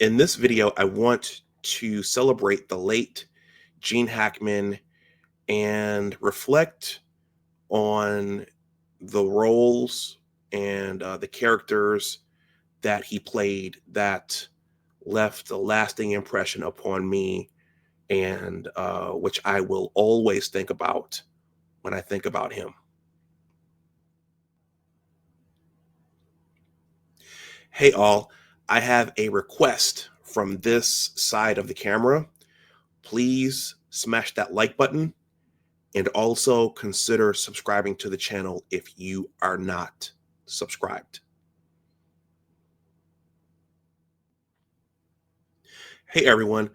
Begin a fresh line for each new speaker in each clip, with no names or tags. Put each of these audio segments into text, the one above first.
In this video, I want to celebrate the late Gene Hackman and reflect on the roles and the characters that he played that left a lasting impression upon me, and which I will always think about when I think about him. Hey all, I have a request from this side of the camera. Please smash that like button and also consider subscribing to the channel if you are not subscribed. Hey everyone,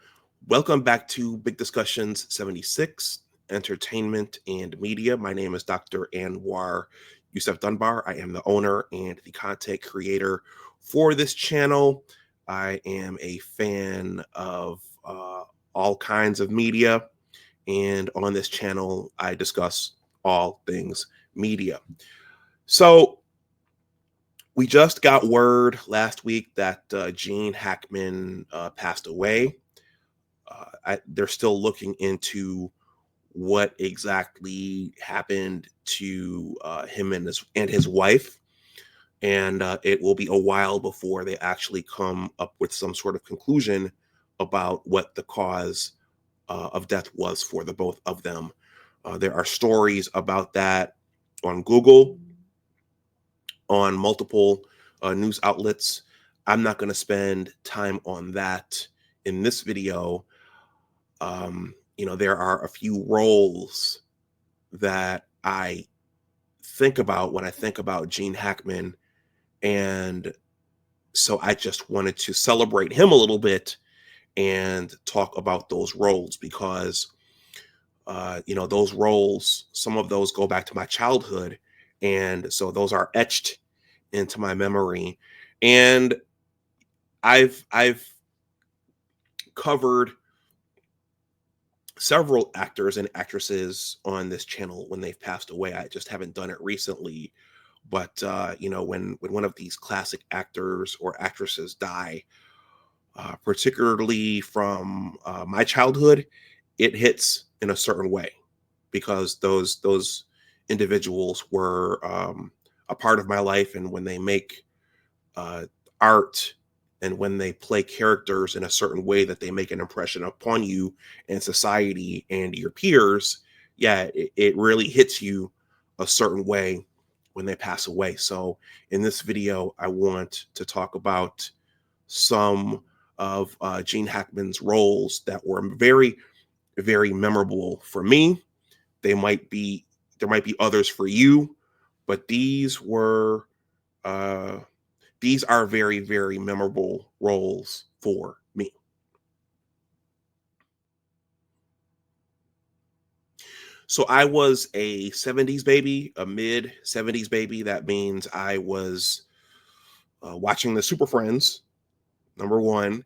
welcome back to Big Discussions 76, Entertainment and Media. My name is Dr. Anwar Yusuf Dunbar. I am the owner and the content creator for this channel. I am a fan of all kinds of media, and on this channel, I discuss all things media. So we just got word last week that Gene Hackman passed away. They're still looking into what exactly happened to him and his wife, and it will be a while before they actually come up with some sort of conclusion about what the cause of death was for the both of them. There are stories about that on Google, on multiple news outlets. I'm not going to spend time on that in this video. There are a few roles that I think about when I think about Gene Hackman, and so I just wanted to celebrate him a little bit and talk about those roles because those roles, some of those go back to my childhood, and so those are etched into my memory. And I've covered several actors and actresses on this channel when they've passed away. I just haven't done it recently, but when one of these classic actors or actresses die, particularly from my childhood, it hits in a certain way because those individuals were a part of my life, and when they make art and when they play characters in a certain way that they make an impression upon you and society and your peers, it really hits you a certain way when they pass away. So in this video, I want to talk about some of Gene Hackman's roles that were very, very memorable for me. There might be others for you, but these are very, very memorable roles for me. So I was a 70s baby, a mid 70s baby. That means I was watching the Super Friends, number one.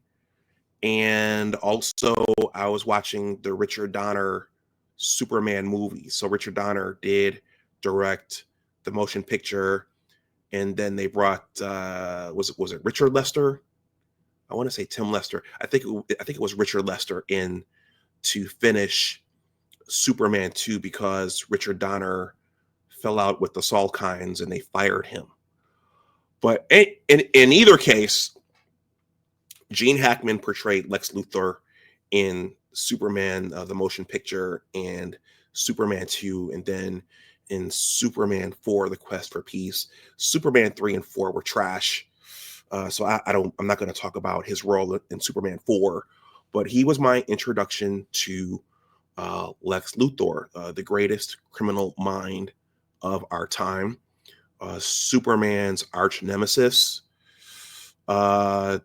And also I was watching the Richard Donner Superman movies. So Richard Donner did direct the motion picture, and then they brought was it Richard Lester? I want to say Tim Lester. I think it was Richard Lester in to finish Superman 2 because Richard Donner fell out with the Salkinds and they fired him. But in either case, Gene Hackman portrayed Lex Luthor in Superman, the motion picture, and Superman 2, and then in Superman 4, The Quest for Peace. Superman 3 and 4 were trash. So I'm not going to talk about his role in Superman 4, but he was my introduction to Lex Luthor, the greatest criminal mind of our time, Superman's arch nemesis. A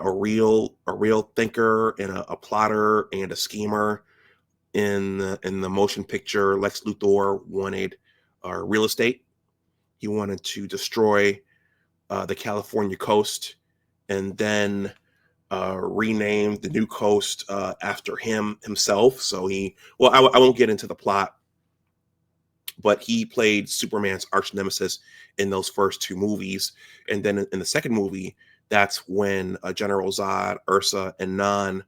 real thinker and a plotter and a schemer. In the motion picture, Lex Luthor wanted real estate. He wanted to destroy the California coast and then rename the new coast after himself. So I won't get into the plot, but he played Superman's arch nemesis in those first two movies. And then in the second movie, that's when General Zod, Ursa, and Nan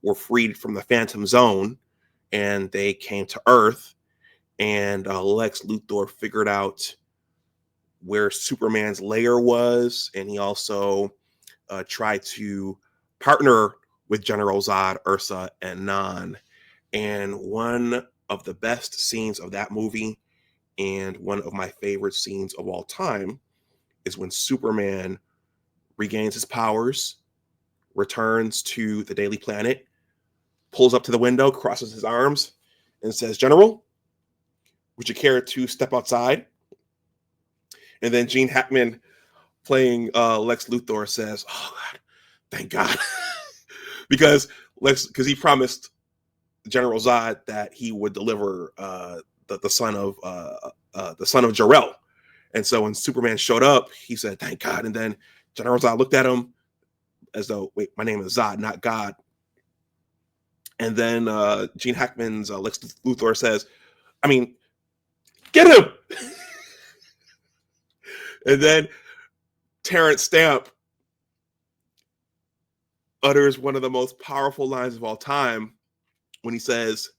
were freed from the Phantom Zone, and they came to Earth. And Lex Luthor figured out where Superman's lair was, and he also tried to partner with General Zod, Ursa, and Nan. And one of the best scenes of that movie, and one of my favorite scenes of all time, is when Superman regains his powers, returns to the Daily Planet, pulls up to the window, crosses his arms, and says, "General, would you care to step outside?" And then Gene Hackman, playing Lex Luthor, says, "Oh God, thank God," because he promised General Zod that he would deliver the son of Jor-El. And so when Superman showed up, he said, "Thank God." And then General Zod looked at him as though, "Wait, my name is Zod, not God." And then Gene Hackman's Lex Luthor says, "I mean, get him." And then Terrence Stamp utters one of the most powerful lines of all time when he says,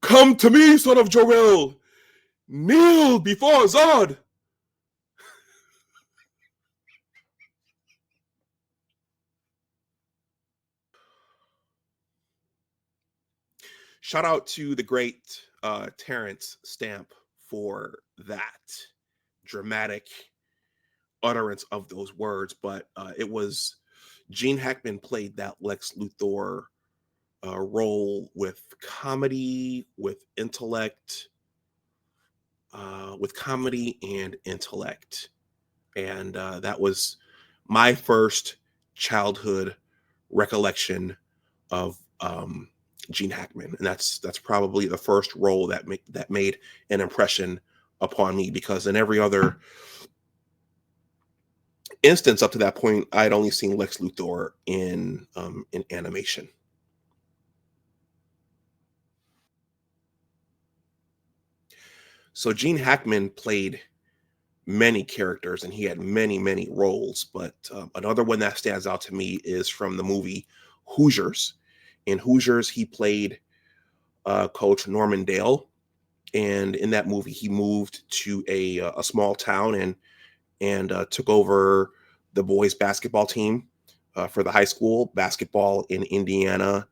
"Come to me, son of Jor-El, kneel before Zod." Shout out to the great Terrence Stamp for that dramatic utterance of those words. But it was Gene Hackman played that Lex Luthor role with comedy, with comedy and intellect. And that was my first childhood recollection of Gene Hackman, and that's probably the first role that made an impression upon me, because in every other instance up to that point, I'd only seen Lex Luthor in animation. So Gene Hackman played many characters, and he had many roles. But another one that stands out to me is from the movie Hoosiers. In Hoosiers, he played Coach Norman Dale, and in that movie, he moved to a small town and took over the boys basketball team for the high school. Basketball in Indiana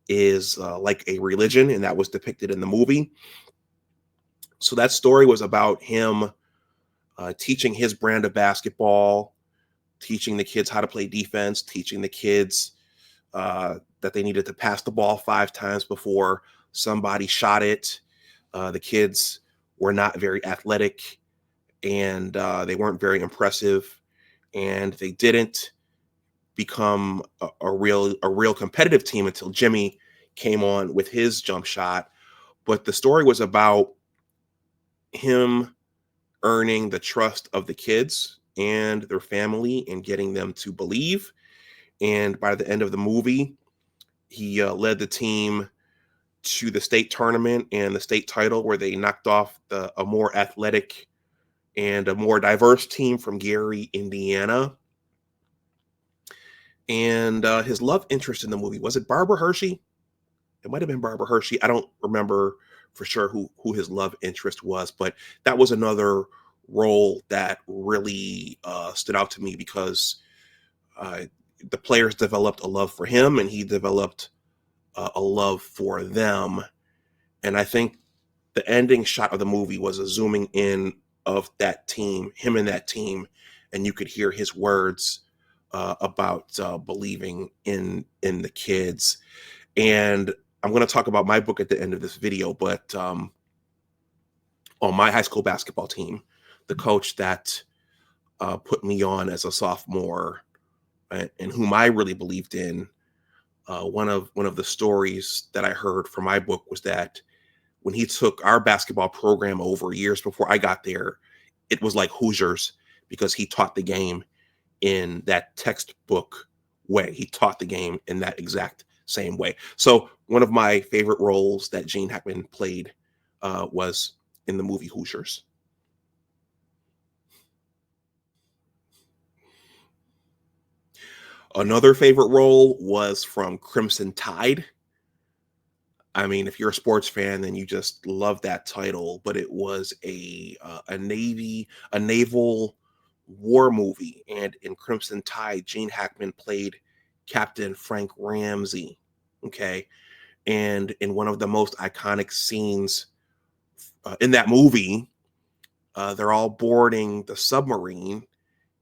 is like a religion, and that was depicted in the movie. So that story was about him teaching his brand of basketball, teaching the kids how to play defense, teaching the kids that they needed to pass the ball 5 times before somebody shot it. The kids were not very athletic, and they weren't very impressive, and they didn't become a real competitive team until Jimmy came on with his jump shot. But the story was about him earning the trust of the kids and their family and getting them to believe. And by the end of the movie, he led the team to the state tournament and the state title, where they knocked off a more athletic and a more diverse team from Gary, Indiana. And his love interest in the movie, was it Barbara Hershey? It might have been Barbara Hershey. I don't remember for sure who his love interest was, but that was another role that really stood out to me, because uh, the players developed a love for him, and he developed a love for them. And I think the ending shot of the movie was a zooming in of that team, him and that team, and you could hear his words about believing in the kids. And I'm going to talk about my book at the end of this video, but on my high school basketball team, the coach that put me on as a sophomore, and whom I really believed in, one of the stories that I heard from my book was that when he took our basketball program over years before I got there, it was like Hoosiers, because he taught the game in that textbook way. He taught the game in that exact same way. So one of my favorite roles that Gene Hackman played was in the movie Hoosiers. Another favorite role was from Crimson Tide. I mean, if you're a sports fan, then you just love that title. But it was a naval war movie, and in Crimson Tide, Gene Hackman played Captain Frank Ramsey. Okay, and in one of the most iconic scenes in that movie, they're all boarding the submarine,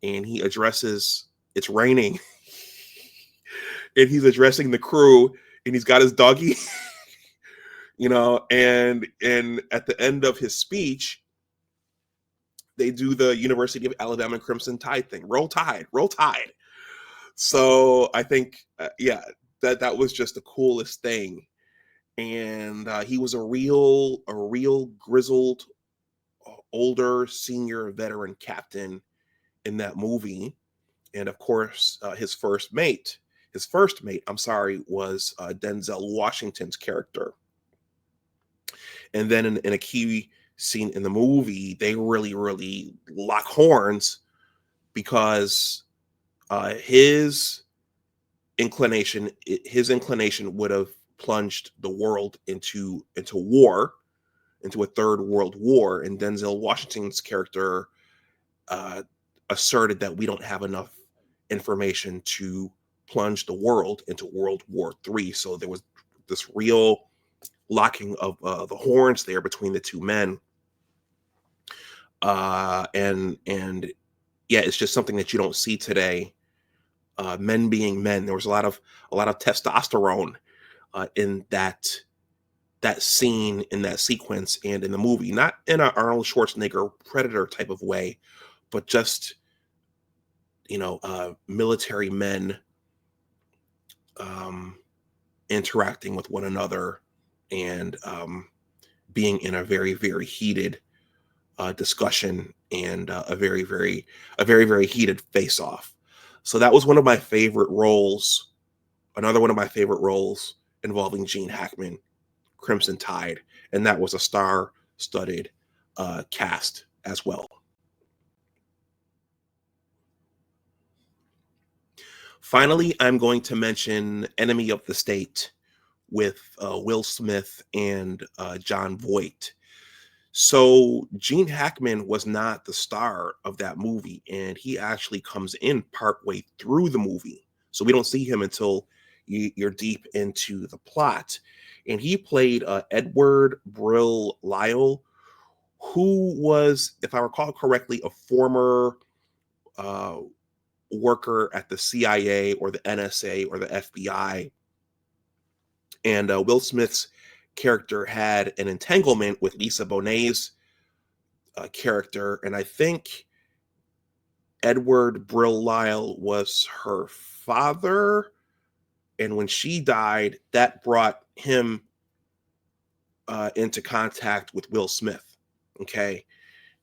and he addresses. It's raining, and he's addressing the crew, and he's got his doggy. And at the end of his speech, they do the University of Alabama Crimson Tide thing. Roll Tide, roll Tide. So I think, yeah, that was just the coolest thing. And he was a real grizzled, older senior veteran captain in that movie. And of course, his first mate, I'm sorry, was Denzel Washington's character. And then in a key scene in the movie, they really, really lock horns because his inclination would have plunged the world into war, into a third world war, and Denzel Washington's character uh, asserted that we don't have enough information to plunge the world into World War III. So there was this real locking of the horns there between the two men, and yeah, it's just something that you don't see today. Men being men, there was a lot of testosterone in that scene, in that sequence, and in the movie. Not in an Arnold Schwarzenegger Predator type of way, but just military men um, interacting with one another, and being in a very, very heated discussion, and a very, very heated face off. So that was one of my favorite roles. Another one of my favorite roles involving Gene Hackman, Crimson Tide, and that was a star-studded cast as well. Finally, I'm going to mention Enemy of the State with Will Smith and John Voight. So Gene Hackman was not the star of that movie, and he actually comes in partway through the movie. So we don't see him until you're deep into the plot. And he played Edward Brill Lyle, who was, if I recall correctly, a former uh, worker at the CIA or the NSA or the FBI. And Will Smith's character had an entanglement with Lisa Bonet's character, and I think Edward Brill Lyle was her father. And when she died, that brought him into contact with Will Smith. Okay.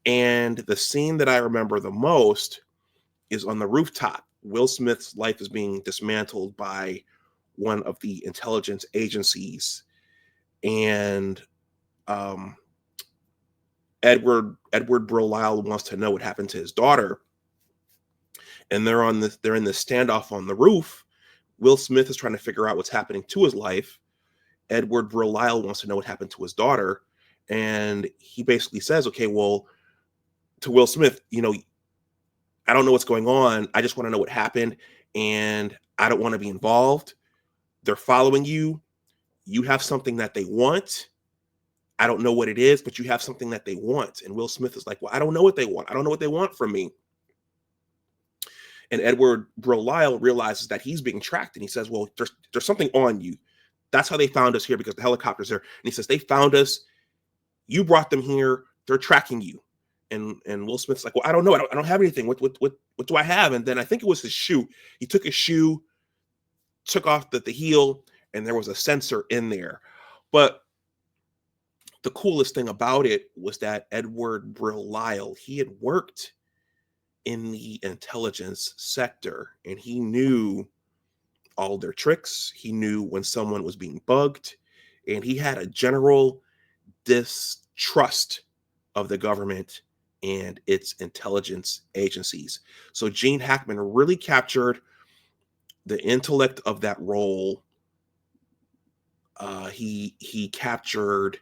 And the scene that I remember the most is on the rooftop. Will Smith's life is being dismantled by one of the intelligence agencies. And um, Edward Brill Lyle wants to know what happened to his daughter. And they're in this standoff on the roof. Will Smith is trying to figure out what's happening to his life. Edward Brill Lyle wants to know what happened to his daughter. And he basically says, okay, well, to Will Smith, I don't know what's going on. I just want to know what happened. And I don't want to be involved. They're following you. You have something that they want. I don't know what it is, but you have something that they want. And Will Smith is like, well, I don't know what they want. I don't know what they want from me. And Edward Brill Lyle realizes that he's being tracked. And he says, well, there's something on you. That's how they found us here, because the helicopter's there. And he says, they found us. You brought them here. They're tracking you. And Will Smith's like, well, I don't know. I don't have anything. What do I have? And then I think it was his shoe. He took his shoe, took off the heel, and there was a sensor in there. But the coolest thing about it was that Edward Brill Lyle, he had worked in the intelligence sector, and he knew all their tricks. He knew when someone was being bugged, and he had a general distrust of the government and its intelligence agencies. So Gene Hackman really captured the intellect of that role, he captured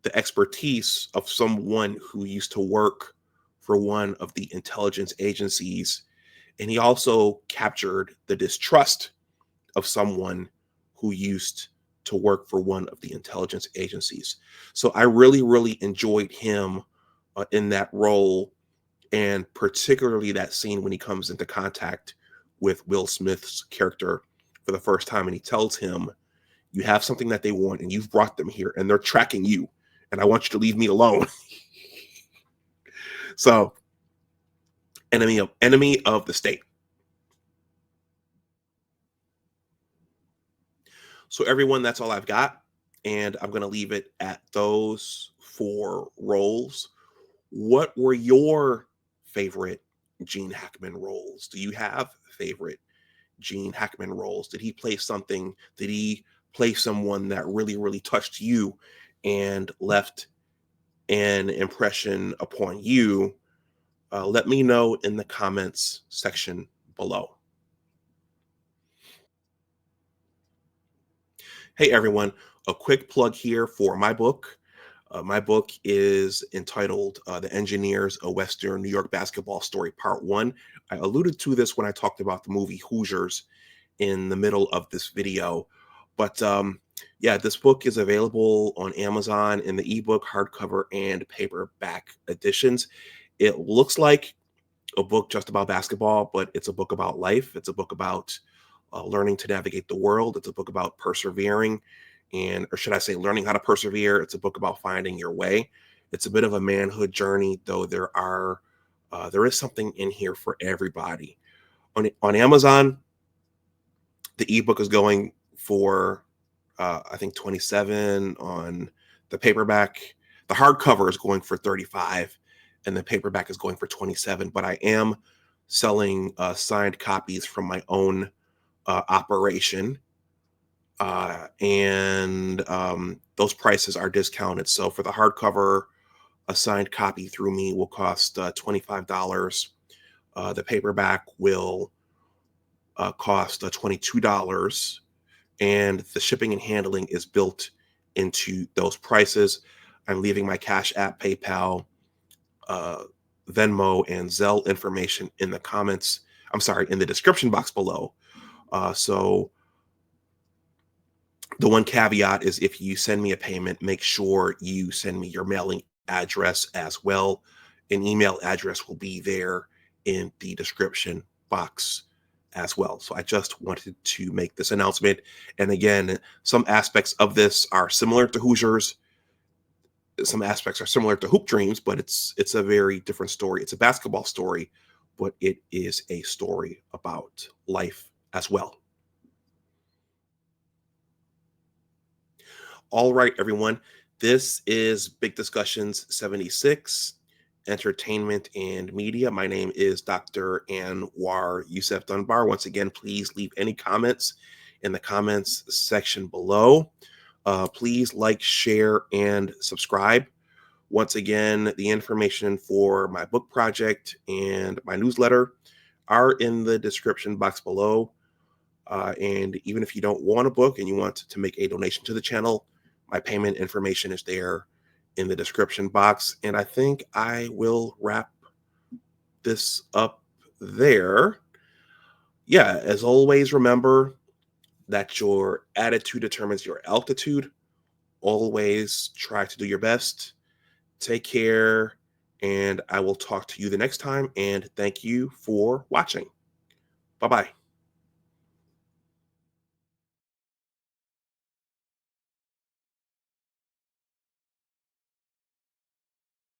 the expertise of someone who used to work for one of the intelligence agencies, and he also captured the distrust of someone who used to work for one of the intelligence agencies. So I really, really enjoyed him in that role, and particularly that scene when he comes into contact with Will Smith's character for the first time, and he tells him, "You have something that they want, and you've brought them here, and they're tracking you, and I want you to leave me alone." So, enemy of the state. So everyone, that's all I've got, and I'm going to leave it at those four roles. What were your favorite Gene Hackman roles? Do you have favorite Gene Hackman roles? Did he play something? Did he play someone that really, really touched you and left an impression upon you? Let me know in the comments section below. Hey everyone, a quick plug here for my book. My book is entitled The Engineers, a Western New York Basketball Story, Part 1. I alluded to this when I talked about the movie Hoosiers in the middle of this video. But yeah, this book is available on Amazon in the ebook, hardcover, and paperback editions. It looks like a book just about basketball, but it's a book about life. It's a book about learning to navigate the world. It's a book about persevering, and, or should I say, learning how to persevere. It's a book about finding your way. It's a bit of a manhood journey, though there is something in here for everybody. On Amazon, the ebook is going for I think 27. On the paperback. The hardcover is going for 35, and the paperback is going for 27. But I am selling signed copies from my own operation, and those prices are discounted. So for the hardcover, a signed copy through me will cost $25. The paperback will cost $22, and the shipping and handling is built into those prices. I'm leaving my Cash App, PayPal, uh, Venmo, and Zelle information in the comments. I'm sorry, in the description box below. So the one caveat is, if you send me a payment, make sure you send me your mailing address as well. An email address will be there in the description box as well. So I just wanted to make this announcement. And again, some aspects of this are similar to Hoosiers. Some aspects are similar to Hoop Dreams, but it's a very different story. It's a basketball story, but it is a story about life as well. All right, everyone. This is Big Discussions 76, Entertainment and Media. My name is Dr. Anwar Youssef Dunbar. Once again, please leave any comments in the comments section below. Please like, share, and subscribe. Once again, the information for my book project and my newsletter are in the description box below. And even if you don't want a book and you want to make a donation to the channel, my payment information is there in the description box. And I think I will wrap this up there. Yeah, as always, remember that your attitude determines your altitude. Always try to do your best. Take care, and I will talk to you the next time. And thank you for watching. Bye-bye.